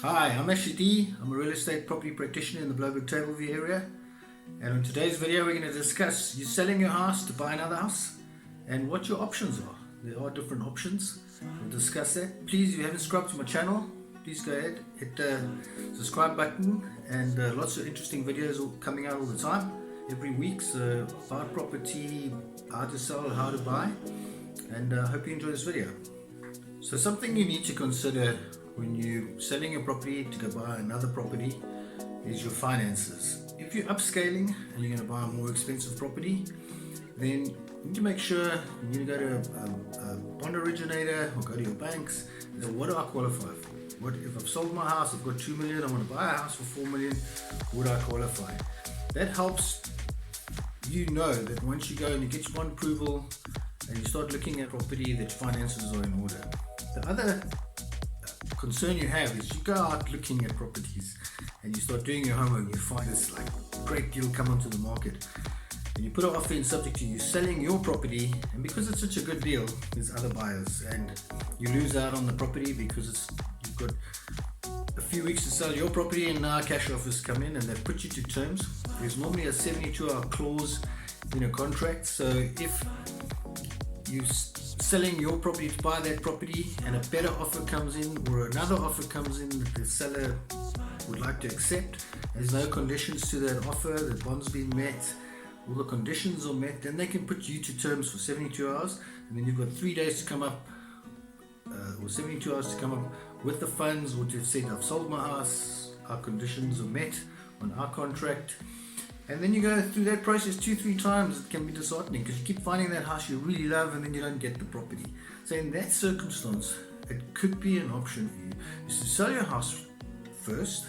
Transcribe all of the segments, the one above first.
Hi, I'm Ashidi. I'm a real estate property practitioner in the Bloberg Tableview area, and in today's video we're going to discuss you selling your house to buy another house and what your options are. There are different options. We'll discuss that. Please, if you haven't subscribed to my channel, please go ahead, hit the subscribe button, and lots of interesting videos coming out all the time every week. So about property, how to sell, how to buy, and I hope you enjoy this video. So something you need to consider when you're selling your property to go buy another property is your finances. If you're upscaling and you're going to buy a more expensive property, then you need to make sure you need to go to a bond originator or go to your banks. What do I qualify for? What if I've sold my house, I've got 2 million, I want to buy a house for 4 million, would I qualify? That helps you know that once you go and you get your bond approval and you start looking at property, that your finances are in order. The other concern you have is you go out looking at properties and you start doing your homework, you find this like great deal come onto the market and you put an offer in subject to you selling your property, and because it's such a good deal there's other buyers and you lose out on the property because you've got a few weeks to sell your property and now cash offers come in and they put you to terms. There's normally a 72-hour clause in a contract, so if you selling your property to buy that property and a better offer comes in or another offer comes in that the seller would like to accept, there's no conditions to that offer, the bond's been met, all the conditions are met, then they can put you to terms for 72 hours and then you've got 3 days to come up or 72 hours to come up with the funds, or to have said I've sold my house, our conditions are met on our contract. And then you go through that process 2-3 times. It can be disheartening because you keep finding that house you really love and then you don't get the property. So in that circumstance, it could be an option for you is to sell your house first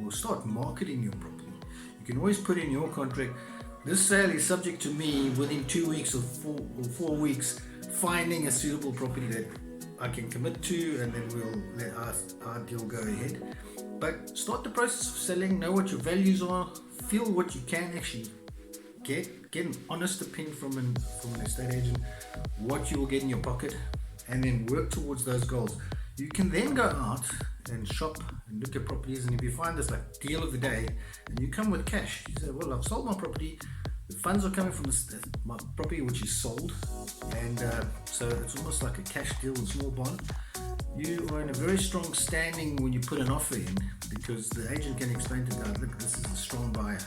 or start marketing your property. You can always put in your contract, this sale is subject to me within 2 weeks or 4 weeks finding a suitable property that I can commit to, and then we'll let our deal go ahead. But start the process of selling, know what your values are, feel what you can actually get an honest opinion from an estate agent, what you will get in your pocket, and then work towards those goals. You can then go out and shop and look at properties, and if you find this like deal of the day and you come with cash, you say, well, I've sold my property, the funds are coming from my property which is sold, and so it's almost like a cash deal with a small bond. You are in a very strong standing when you put an offer in because the agent can explain to them, look, this is a strong buyer,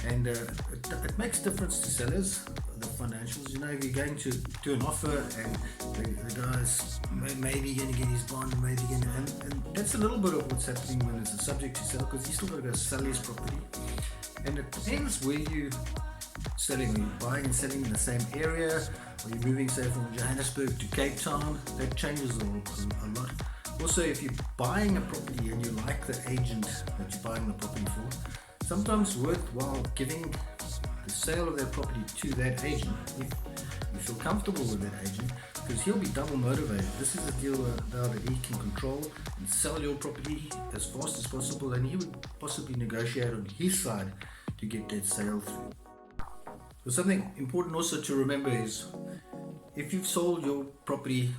and it makes difference to sellers, the financials. You know, if you're going to do an offer and the guy's maybe going to get his bond, maybe going to, and that's a little bit of what's happening when it's a subject to sell, because he's still got to go sell his property, and it depends where you selling. Are you buying and selling in the same area? Are you moving, say, from Johannesburg to Cape Town? That changes a lot. Also, if you're buying a property and you like the agent that you're buying the property for, sometimes worthwhile giving the sale of that property to that agent if you feel comfortable with that agent, because he'll be double motivated. This is a deal now that he can control and sell your property as fast as possible, and he would possibly negotiate on his side to get that sale through. So something important also to remember is if you've sold your property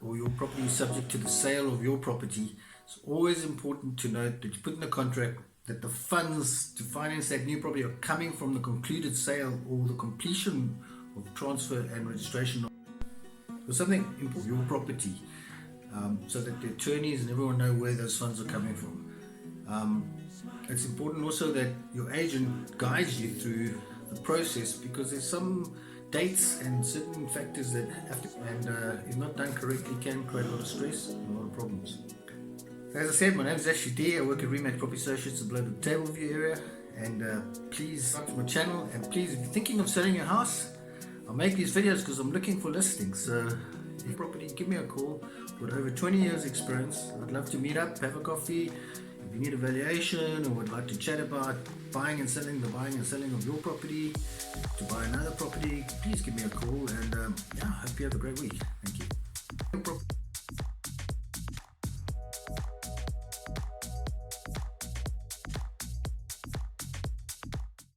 or your property is subject to the sale of your property, it's always important to note that you put in a contract that the funds to finance that new property are coming from the concluded sale or the completion of transfer and registration. So something important, your property, so that the attorneys and everyone know where those funds are coming from. It's important also that your agent guides you through the process, because there's some dates and certain factors that have to, and if not done correctly, can create a lot of stress and a lot of problems. As I said, my name is Ashidi. I work at Remake Property Associates in the Bloberg Tableview area, and please subscribe to my channel, and please, if you're thinking of selling your house, I make these videos because I'm looking for listings. So if property, give me a call. With over 20 years experience, I'd love to meet up, have a coffee. If you need a valuation or would like to chat about buying and selling of your property, to buy another property, please give me a call, and I hope you have a great week. Thank you.